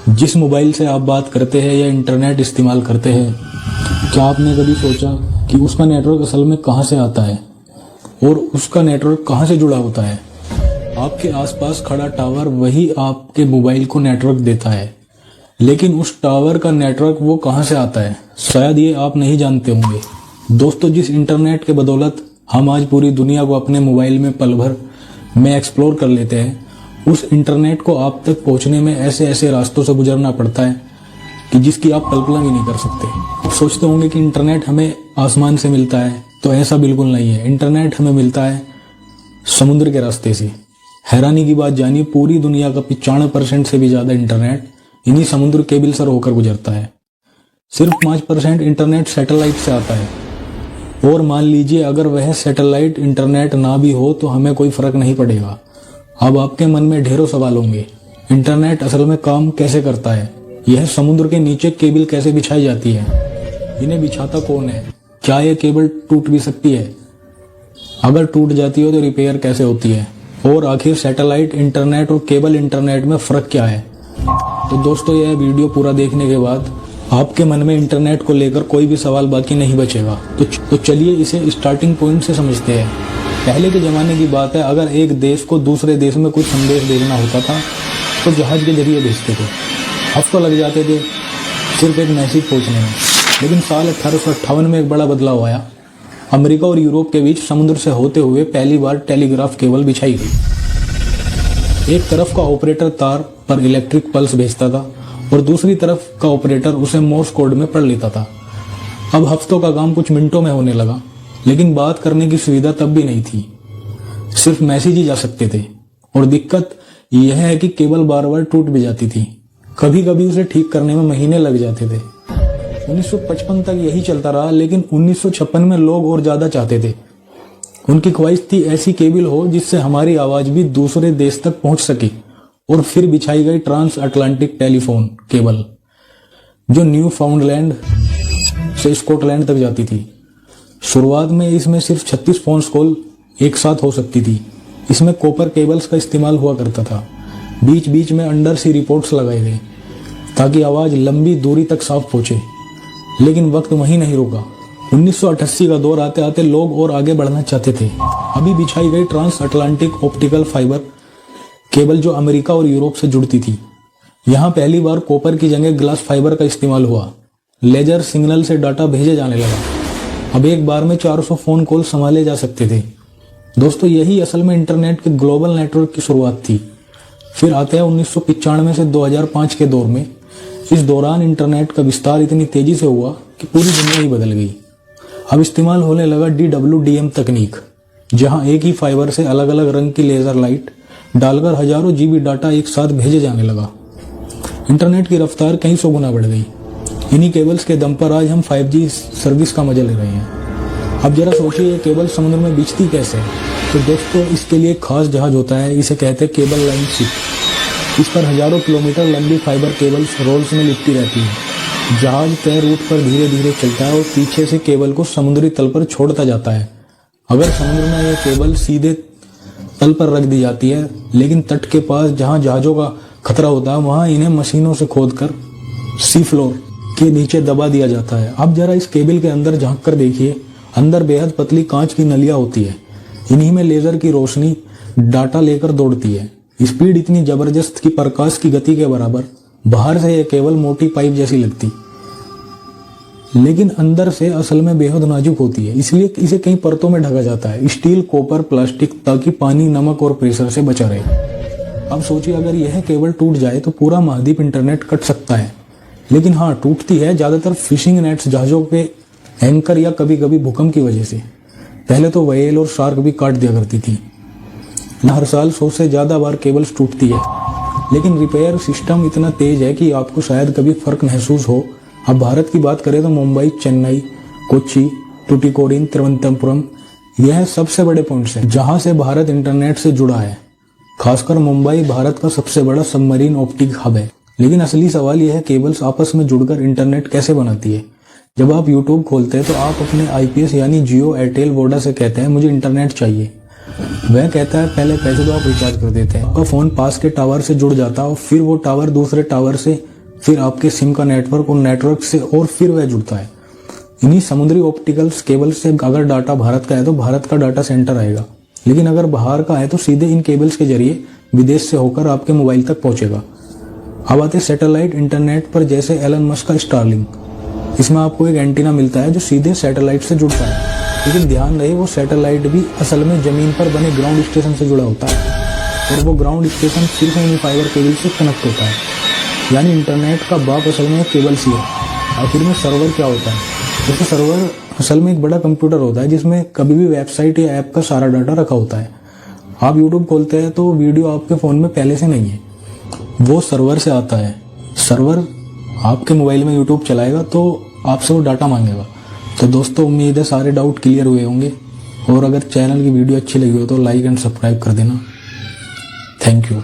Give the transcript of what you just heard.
जिस मोबाइल से आप बात करते हैं या इंटरनेट इस्तेमाल करते हैं, क्या आपने कभी सोचा कि उसका नेटवर्क असल में कहाँ से आता है और उसका नेटवर्क कहाँ से जुड़ा होता है? आपके आसपास खड़ा टावर वही आपके मोबाइल को नेटवर्क देता है, लेकिन उस टावर का नेटवर्क वो कहाँ से आता है, शायद ये आप नहीं जानते होंगे। दोस्तों, जिस इंटरनेट के बदौलत हम आज पूरी दुनिया को अपने मोबाइल में पल भर में एक्सप्लोर कर लेते हैं, उस इंटरनेट को आप तक पहुंचने में ऐसे ऐसे रास्तों से गुजरना पड़ता है कि जिसकी आप कल्पना भी नहीं कर सकते। आप सोचते होंगे कि इंटरनेट हमें आसमान से मिलता है, तो ऐसा बिल्कुल नहीं है। इंटरनेट हमें मिलता है समुद्र के रास्ते से। हैरानी की बात जानिए, पूरी दुनिया का 95% से भी ज्यादा इंटरनेट इन्हीं समुद्र केबल से होकर गुजरता है। सिर्फ 5% इंटरनेट सैटेलाइट से आता है, और मान लीजिए अगर वह सैटेलाइट इंटरनेट ना भी हो तो हमें कोई फर्क नहीं पड़ेगा। अब आपके मन में ढेरों सवाल होंगे, इंटरनेट असल में काम कैसे करता है? यह समुद्र के नीचे केबल कैसे बिछाई जाती है? इन्हें बिछाता कौन है? क्या यह केबल टूट भी सकती है? अगर टूट जाती हो तो रिपेयर कैसे होती है? और आखिर सैटेलाइट इंटरनेट और केबल इंटरनेट में फर्क क्या है? तो दोस्तों, यह वीडियो पूरा देखने के बाद आपके मन में इंटरनेट को लेकर कोई भी सवाल बाकी नहीं बचेगा। तो चलिए इसे स्टार्टिंग पॉइंट से समझते हैं। पहले के जमाने की बात है, अगर एक देश को दूसरे देश में कुछ संदेश भेजना होता था तो जहाज के जरिए भेजते थे। हफ्तों लग जाते थे सिर्फ एक मैसेज पहुंचने में। लेकिन साल 1858 में एक बड़ा बदलाव आया। अमेरिका और यूरोप के बीच समुद्र से होते हुए पहली बार टेलीग्राफ केबल बिछाई गई। एक तरफ का ऑपरेटर तार पर इलेक्ट्रिक पल्स भेजता था और दूसरी तरफ का ऑपरेटर उसे मोर्स कोड में पढ़ लेता था। अब हफ्तों का काम कुछ मिनटों में होने लगा, लेकिन बात करने की सुविधा तब भी नहीं थी। सिर्फ मैसेज ही जा सकते थे। और दिक्कत यह है कि केबल बार बार टूट भी जाती थी। कभी कभी उसे ठीक करने में महीने लग जाते थे। 1955 तक यही चलता रहा, लेकिन 1956 में लोग और ज्यादा चाहते थे। उनकी ख्वाहिश थी ऐसी केबल हो जिससे हमारी आवाज भी दूसरे देश तक पहुंच सके। और फिर बिछाई गई ट्रांस अटलांटिक टेलीफोन केबल, जो न्यू फाउंडलैंड से स्कॉटलैंड तक जाती थी। शुरुआत में इसमें सिर्फ 36 फोन कॉल एक साथ हो सकती थी। इसमें कॉपर केबल्स का इस्तेमाल हुआ करता था। बीच बीच में अंडर सी रिपोर्ट्स लगाए गए ताकि आवाज लंबी दूरी तक साफ पहुंचे। लेकिन वक्त वहीं नहीं रुका। 1988 का दौर आते आते लोग और आगे बढ़ना चाहते थे। अभी बिछाई गई trans Atlantic optical fibre cable, जो अमेरिका और यूरोप से जुड़ती थी। यहां पहली बार कॉपर की जगह ग्लास फाइबर का इस्तेमाल हुआ। लेजर सिग्नल से डाटा भेजे जाने लगा। अब एक बार में 400 फोन कॉल संभाले जा सकते थे। दोस्तों, यही असल में इंटरनेट के ग्लोबल नेटवर्क की शुरुआत थी। फिर आते हैं 1995 से 2005 के दौर में। इस दौरान इंटरनेट का विस्तार इतनी तेजी से हुआ कि पूरी दुनिया ही बदल गई। अब इस्तेमाल होने लगा DWDM तकनीक, जहां एक ही फाइबर से अलग अलग रंग की लेजर लाइट डालकर हजारों जीबी डाटा एक साथ भेजे जाने लगा। इंटरनेट की रफ्तार कई सौ गुना बढ़ गई। इन्हीं केबल्स के दम पर आज हम 5G सर्विस का मजा ले रहे हैं। अब जरा सोचिए, ये केबल समुद्र में बिछती कैसे है? तो दोस्तों, इसके लिए एक खास जहाज होता है, इसे कहते हैं केबल लाइन शिप। इस पर हजारों किलोमीटर लंबी फाइबर केबल्स रोल्स में लिपटी रहती है। जहाज तय रूट पर धीरे धीरे चलता है और पीछे से केबल को समुद्री तल पर छोड़ता जाता है। अगर समुद्र में यह केबल सीधे तल पर रख दी जाती है, लेकिन तट के पास जहां जहाजों का खतरा होता है, वहां इन्हें मशीनों से खोदकर सी फ्लोर के नीचे दबा दिया जाता है। अब जरा इस केबल के अंदर झांक कर देखिए। अंदर बेहद पतली कांच की नलियां होती है। इन्हीं में लेजर की रोशनी डाटा लेकर दौड़ती है। स्पीड इतनी जबरदस्त कि प्रकाश की गति के बराबर। बाहर से यह केबल मोटी पाइप जैसी लगती, लेकिन अंदर से असल में बेहद नाजुक होती है। इसलिए इसे कई परतों में ढका जाता है, स्टील, कॉपर, प्लास्टिक, ताकि पानी, नमक और प्रेशर से बचा रहे। अब सोचिए, अगर यह केबल टूट जाए तो पूरा महाद्वीप इंटरनेट कट सकता है। लेकिन हाँ, टूटती है ज्यादातर फिशिंग नेट्स, जहाजों के एंकर या कभी कभी भूकंप की वजह से। पहले तो व्हेल और शार्क भी काट दिया करती थी। हर साल 100 से ज्यादा बार केबल्स टूटती है, लेकिन रिपेयर सिस्टम इतना तेज है कि आपको शायद कभी फर्क महसूस हो। अब भारत की बात करें तो मुंबई, चेन्नई, कोच्चि, टुटिकोरिन, तिरुवनंतपुरम, यह सबसे बड़े पॉइंट्स हैं जहां से भारत इंटरनेट से जुड़ा है। खासकर मुंबई भारत का सबसे बड़ा सबमरीन ऑप्टिक हब है। लेकिन असली सवाल यह है, केबल्स आपस में जुड़कर इंटरनेट कैसे बनाती है? जब आप यूट्यूब खोलते हैं तो आप अपने IPS यानी जियो, एयरटेल, वोडा से कहते हैं मुझे इंटरनेट चाहिए। वह कहता है पहले पैसे दो, आप रिचार्ज कर देते हैं। आपका फोन पास के टावर से जुड़ जाता है और फिर वो टावर दूसरे टावर से फिर आपके सिम का नेटवर्क और नेटवर्क से और फिर वह जुड़ता है। इन्हीं समुद्री ऑप्टिकल्स केबल से अगर डाटा भारत का है तो भारत का डाटा सेंटर आएगा, लेकिन अगर बाहर का है तो सीधे इन केबल्स के जरिए विदेश से होकर आपके मोबाइल तक पहुंचेगा। अब आते सैटेलाइट इंटरनेट पर, जैसे एलन मस्क का स्टारलिंक। इसमें आपको एक एंटीना मिलता है जो सीधे सैटेलाइट से जुड़ता है, लेकिन ध्यान रहे वो सैटेलाइट भी असल में जमीन पर बने ग्राउंड स्टेशन से जुड़ा होता है और वो ग्राउंड स्टेशन सिर्फ इन फाइबर केबल से कनेक्ट होता है। यानी इंटरनेट का बाप असल में केबल सी है। आखिर में सर्वर क्या होता है? क्योंकि सर्वर असल में एक बड़ा कंप्यूटर होता है जिसमें कभी भी वेबसाइट या ऐप का सारा डाटा रखा होता है। आप यूट्यूब खोलते हैं तो वीडियो आपके फ़ोन में पहले से नहीं है, वो सर्वर से आता है। सर्वर आपके मोबाइल में यूट्यूब चलाएगा तो आपसे वो डाटा मांगेगा। तो दोस्तों, उम्मीद है सारे डाउट क्लियर हुए होंगे, और अगर चैनल की वीडियो अच्छी लगी हो तो लाइक एंड सब्सक्राइब कर देना। Thank you.